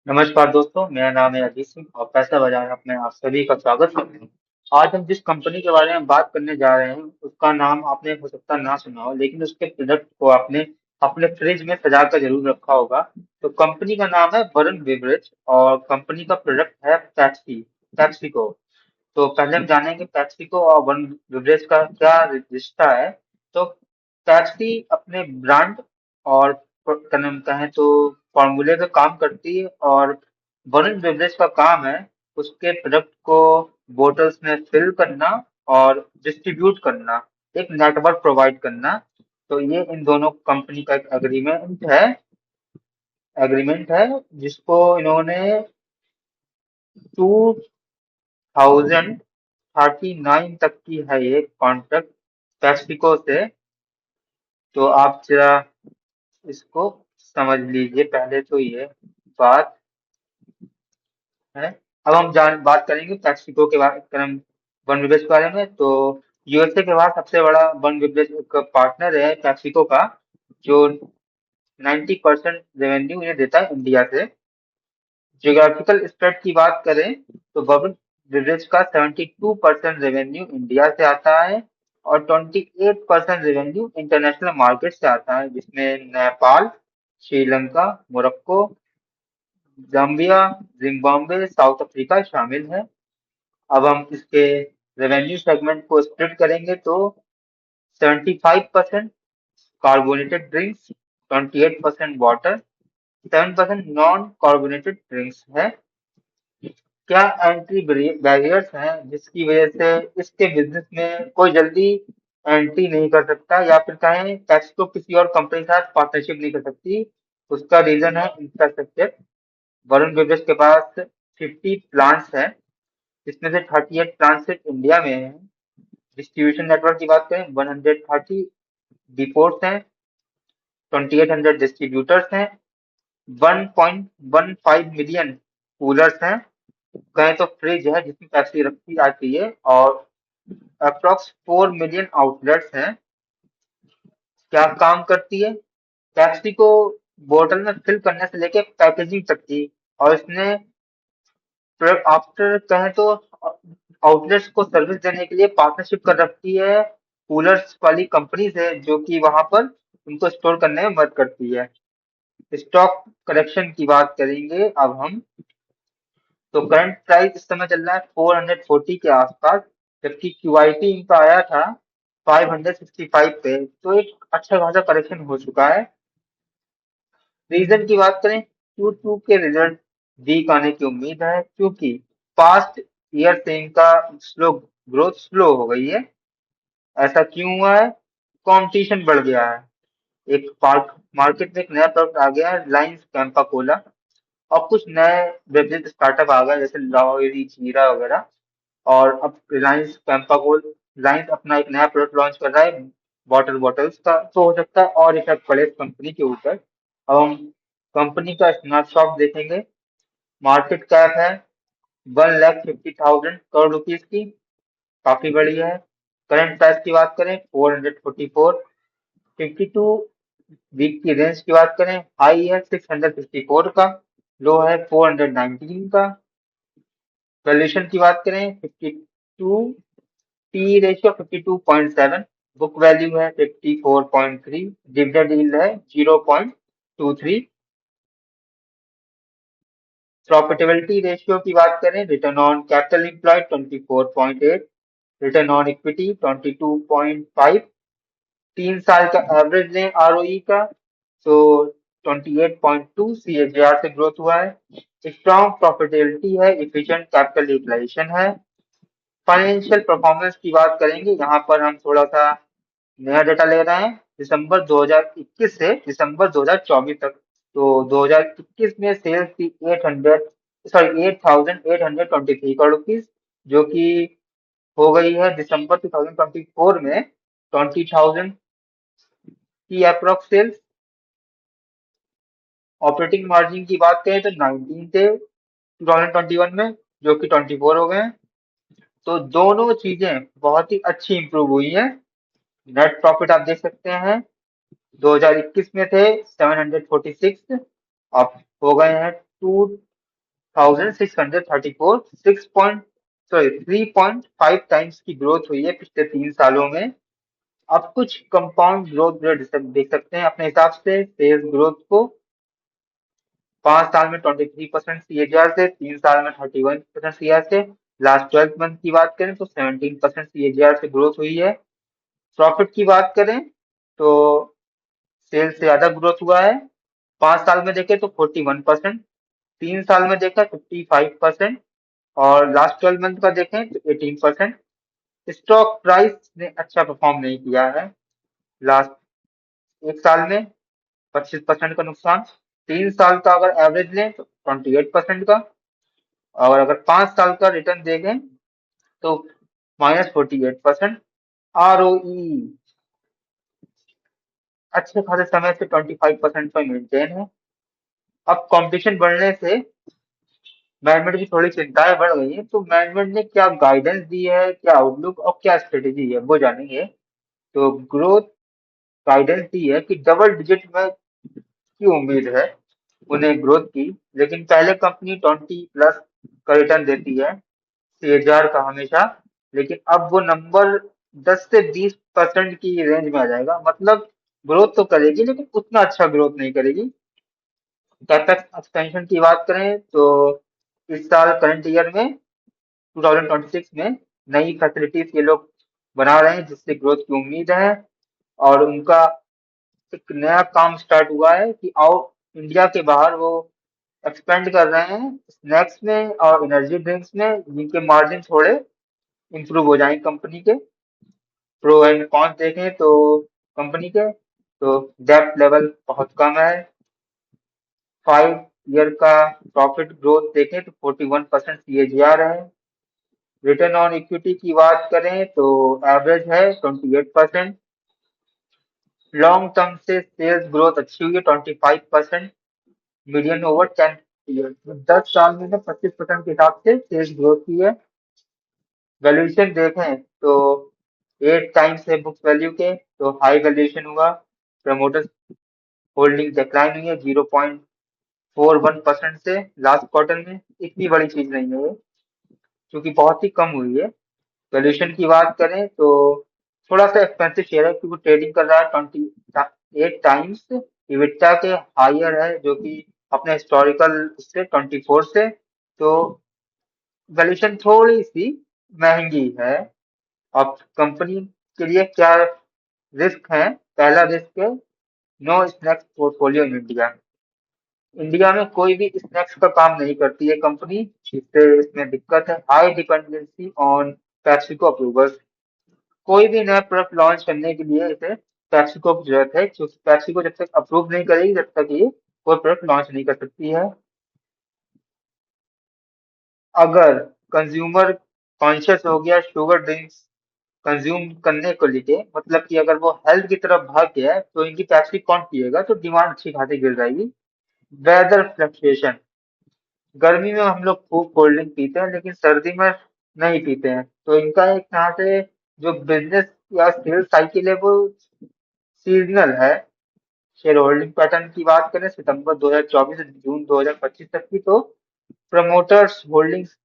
नमस्कार दोस्तों, मेरा नाम है अजीत सिंह और पैसा बाजार में आप सभी का स्वागत करते हैं। आज हम जिस कंपनी के बारे में बात करने जा रहे हैं, उसका नाम आपने हो सकता है ना सुना हो, लेकिन उसके प्रोडक्ट को आपने अपने फ्रिज में सजा कर जरूर रखा होगा। तो कंपनी का नाम है वरुण बेवरेज और कंपनी का प्रोडक्ट है पैप्सिको। तो पहले हम जानेंगे पैप्सिको और वरुण बेवरेज का क्या रिश्ता है। तो पेप्सी अपने ब्रांड और क्या नाम कहें तो फॉर्मूले पे काम करती है, और वरुण बेवरेज का काम है उसके प्रोडक्ट को बोतल्स में फिल करना और डिस्ट्रीब्यूट करना, एक नेटवर्क प्रोवाइड करना। तो ये इन दोनों कंपनी का एक एग्रीमेंट है जिसको इन्होंने 2039 तक की है ये कॉन्ट्रैक्ट पेप्सिको से। तो आप जरा इसको समझ लीजिए, पहले तो ये बात है। अब हम बात करेंगे पेप्सिको के बारे में, वन बेवरेज के बारे में। तो यूएसए के बाद सबसे बड़ा वन बेवरेज का पार्टनर है पेप्सिको का, जो 90% रेवेन्यू ये देता है इंडिया से। ज्योग्राफिकल स्प्रेड की बात करें तो वन बेवरेज का 72% रेवेन्यू इंडिया से आता है और 28% रेवेन्यू इंटरनेशनल मार्केट से आता है, जिसमें Nepal, Sri Lanka, Morocco, Zambia, Zimbabwe, south Africa शामिल है। अब हम इसके रेवेन्यू सेगमेंट को स्प्लिट करेंगे तो 75% carbonated drinks, 28% water, 7% non carbonated drinks है। क्या एंट्री बैरियर्स हैं जिसकी वजह से इसके बिजनेस में कोई जल्दी एंट्री नहीं कर सकता, या फिर कहें टैक्स को किसी और कंपनी के साथ पार्टनरशिप नहीं कर सकती? उसका रीजन है इंफ्रास्ट्रक्चर। वरुण बेवरेज के पास 50 प्लांट्स हैं, इसमें से 38 प्लांट्स सिर्फ इंडिया में हैं। डिस्ट्रीब्यूशन नेटवर्क की बात करें, 130 डिपोट्स हैं, 2800 डिस्ट्रीब्यूटर्स हैं, 1.15 मिलियन कूलर्स हैं, कहें तो फ्रिज है जिसमें पेप्सी रखी जाती है, और अप्रॉक्स 4 मिलियन आउटलेट्स हैं। क्या काम करती है पेप्सी को? बोतल में फिल करने से लेके पैकेजिंग तक की, और इसने आफ्टर कहें तो आउटलेट्स को सर्विस देने के लिए पार्टनरशिप कर रखी है कूलर्स वाली कंपनी से, जो कि वहां पर उनको स्टोर करने में मदद करती है। स्टॉक करेक्शन की बात करेंगे अब हम, तो करंट प्राइस इस समय चल रहा है 440 के आसपास, जबकि क्यूआईटी इनका आया था 565 पे, तो एक अच्छा खासा करेक्शन हो चुका है। रीजन की बात करें, Q2 के रिजल्ट वीक आने की उम्मीद है, क्योंकि पास्ट ईयर से इनका ग्रोथ स्लो हो गई है। ऐसा क्यों हुआ है? कंपटीशन बढ़ गया है। एक मार्केट में एक नया प्रोडक्ट आ गया है, रिलायंस कैंपा कोला, और कुछ नए बेवरेज स्टार्टअप आ गए जैसे लाहौरी जीरा वगैरह। और अब रिलायंस अपना एक नया प्रोडक्ट लॉन्च कर रहा है वाटर बॉटल्स का, तो हो सकता है और इफेक्ट पड़े इस कंपनी के ऊपर। अब हम कंपनी का स्नैपशॉट देखेंगे। मार्केट कैप है 1,50,000 करोड़ रुपीज की, काफी बड़ी है। करंट प्राइस की बात करें 444, 52 वीक की रेंज की बात करें, हाई है 654 का, लो है 419 का। वैल्यूएशन की बात करें 52, पी रेशियो 52.7, बुक वैल्यू है 54.3, डिविडेंड यील्ड है 0.23। प्रॉफिटेबिलिटी रेशियो की बात करें, return on capital employed 24.8, return on equity 22.5। 3 साल का एवरेज लें आरओई का तो 28.2 सीएजीआर से ग्रोथ हुआ है। स्ट्रॉन्ग प्रॉफिटेबिलिटी है, इफिशिएंट कैपिटल यूटिलाइजेशन है। फाइनेंशियल परफॉर्मेंस की बात करेंगे, यहाँ पर हम थोड़ा सा नया डेटा ले रहे हैं दिसंबर 2021 से दिसंबर 2024 तक। तो 2021 में सेल्स थी 8,823 करोड़ रुपीज, जो कि हो गई है दिसंबर 2024 में 20,000 की अप्रोक्स सेल्स। ऑपरेटिंग मार्जिन की बात करें तो 19 थे 2021 में, जो कि 24 हो गए हैं। तो दोनों चीजें बहुत ही अच्छी इंप्रूव हुई है। नेट प्रॉफिट आप देख सकते हैं 2021 में थे 746, अब हो गए हैं 1634 3.5 टाइम्स की ग्रोथ हुई है पिछले 3 सालों में। अब कुछ कंपाउंड ग्रोथ रेट देख सकते हैं अपने हिसाब से सेल्स ग्रोथ को। 5 साल में 23% CAGR से, 3 साल में 31% CAGR से। लास्ट 12 मंथ की बात करें तो 17% CAGR से ग्रोथ हुई है। प्रॉफिट की बात करें तो सेल्स से ज्यादा ग्रोथ हुआ है। 5 साल में देखें तो 41%, 3 साल में देखा 55%, और लास्ट 12 मंथ का देखें तो 18%। स्टॉक प्राइस ने अच्छा परफॉर्म नहीं किया है। लास्ट 1 साल में 25% का नुकसान। 3 साल का अगर एवरेज लें तो 28% का, और अगर 5 साल का रिटर्न देखें तो -48%। ROE अच्छे खासे समय से 25% पर मेंटेन है। अब कंपटीशन बढ़ने से मैनेजमेंट की थोड़ी चिंताएं बढ़ गई हैं, तो मैनेजमेंट ने क्या गाइडेंस दी है, क्या आउटलुक और क्या स्ट्रेटेजी है वो जानेंगे। तो ग्रोथ गाइडेंस दी है कि डबल डिजिट में की उम्मीद है उन्हें ग्रोथ की, लेकिन पहले कंपनी 20+ का रिटर्न देती है CAGR का हमेशा। लेकिन अब वो नंबर 10 से 20% की रेंज में आ जाएगा। मतलब ग्रोथ तो करेगी लेकिन उतना अच्छा ग्रोथ नहीं करेगी। कैपेक्स एक्सपेंशन की बात करें तो इस साल करंट ईयर में 2026 में नई फैसिलिटीज ये लोग बना रहे हैं जिससे ग्रोथ की उम्मीद है। और उनका एक नया काम स्टार्ट हुआ है कि आउट इंडिया के बाहर वो एक्सपेंड कर रहे हैं स्नैक्स में और एनर्जी ड्रिंक्स में, जिनके मार्जिन थोड़े इंप्रूव हो जाएंगे कंपनी के। प्रो एंड कॉन्स देखें तो कंपनी के तो डेब्ट लेवल बहुत कम है। 5 ईयर का प्रॉफिट ग्रोथ देखें तो 41% CAGR है। रिटर्न ऑन इक्विटी की बात करें तो एवरेज है 28%। लॉन्ग टर्म से सेल्स ग्रोथ अच्छी हुई है 25%। मीडियन ओवर 10 ईयर, 10 साल में 25% के हिसाब से सेल्स ग्रोथ की है। वैल्यूएशन देखें तो 8 टाइम्स है बुक वैल्यू के, तो हाई वैल्यूएशन हुआ। प्रमोटर्स होल्डिंग डिक्लाइन हुई है 0.41% से लास्ट क्वार्टर में। इतनी बड़ी चीज नहीं है ये, क्योंकि बहुत ही कम हुई है। वैल्यूएशन की बात करें तो थोड़ा सा एक्सपेंसिव शेयर है क्योंकि ट्रेडिंग कर रहा है 28 टाइम्स। इबिटा के हायर है जो कि अपने हिस्टोरिकल से 24 से, तो वैल्यूएशन थोड़ी सी महंगी है। अब कंपनी के लिए क्या रिस्क है। पहला रिस्क है no snacks portfolio in India. India में कोई भी स्नैक्स का काम नहीं करती है कंपनी, जिससे इसमें दिक्कत है। High dependency on PepsiCo approvals. कोई भी नया प्रोडक्ट लॉन्च करने के लिए इसे पैप्सिको की जरूरत है, क्योंकि पैप्सिको जब तक अप्रूव नहीं करेगी तब तक ये कोई प्रोडक्ट लॉन्च नहीं कर सकती है। अगर कंज्यूमर कॉन्शियस हो गया शुगर ड्रिंक्स कंज्यूम करने को लेके, मतलब कि अगर वो हेल्थ की तरफ भाग गया है तो इनकी पैप्सी कौन पिएगा, तो डिमांड अच्छी खासी गिर जाएगी। Weather fluctuation. गर्मी में हम लोग खूब कोल्ड ड्रिंक पीते हैं लेकिन सर्दी में नहीं पीते हैं, तो इनका एक तरह से जो बिजनेस या सेल्स साइकिल है वो सीजनल है। शेयर होल्डिंग पैटर्न की बात करें सितंबर 2024 से जून 2025 तक की, तो प्रमोटर्स होल्डिंग्स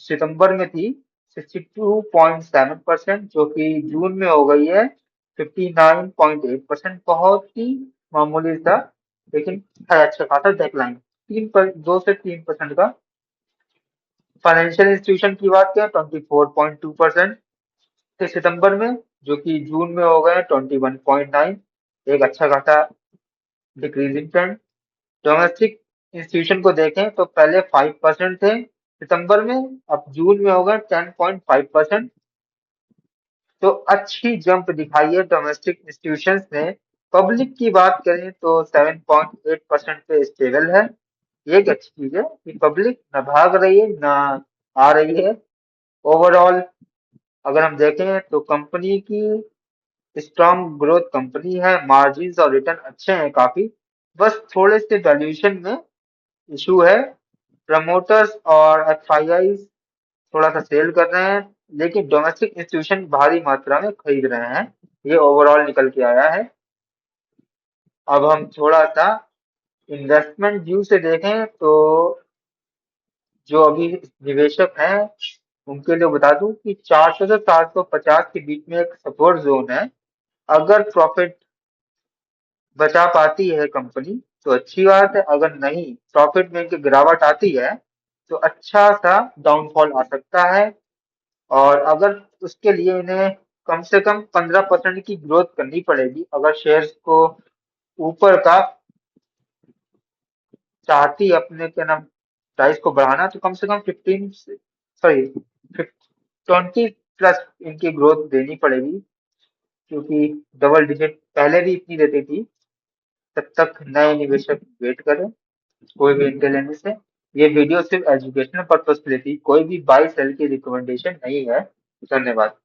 सितंबर में थी 62.7%, जो कि जून में हो गई है 59.8%। बहुत ही मामूली था, लेकिन है अच्छा खासा डेक्लाइन 2 से 3% का। फाइनेंशियल इंस्टीट्यूशन की बात करें 24.2% थे सितंबर में, जो कि जून में हो गए 21.9। एक अच्छा खासा डिक्रीजिंग ट्रेंड। डोमेस्टिक इंस्टीट्यूशन को देखें तो पहले 5% थे सितंबर में, अब जून में हो गए 10.5%। तो अच्छी जंप दिखाई है डोमेस्टिक इंस्टीट्यूशंस ने। पब्लिक की बात करें तो 7.8% पे स्टेबल है। ये एक अच्छी चीज है कि पब्लिक न भाग रही है न आ रही है। ओवरऑल अगर हम देखें तो कंपनी की स्ट्रॉन्ग ग्रोथ कंपनी है, मार्जिन्स और रिटर्न अच्छे हैं काफी। बस थोड़े से वैल्यूएशन में इशू है। प्रमोटर्स और एफआईआई थोड़ा सा सेल कर रहे हैं, लेकिन डोमेस्टिक इंस्टीट्यूशन भारी मात्रा में खरीद रहे हैं। ये ओवरऑल निकल के आया है। अब हम थोड़ा सा इन्वेस्टमेंट व्यू से देखें तो जो अभी निवेशक हैं उनके लिए बता दूं कि 400 से 450 के बीच में एक सपोर्ट जोन है। अगर प्रॉफिट बचा पाती है कंपनी तो अच्छी बात है, अगर नहीं प्रॉफिट में इनकी गिरावट आती है तो अच्छा सा डाउनफॉल आ सकता है। और अगर उसके लिए इन्हें कम से कम 15% की ग्रोथ करनी पड़ेगी। अगर शेयर्स को ऊपर का चाहती है अपने क्या नाम प्राइस को बढ़ाना, तो कम से कम 15 सॉरी 20 प्लस इनकी ग्रोथ देनी पड़ेगी, क्योंकि डबल डिजिट पहले भी इतनी देती थी। तब तक नए निवेशक वेट करें कोई भी एंट्री लेने से। ये वीडियो सिर्फ एजुकेशनल पर्पज के लिए थी, कोई भी बाई सेल की रिकमेंडेशन नहीं है। धन्यवाद।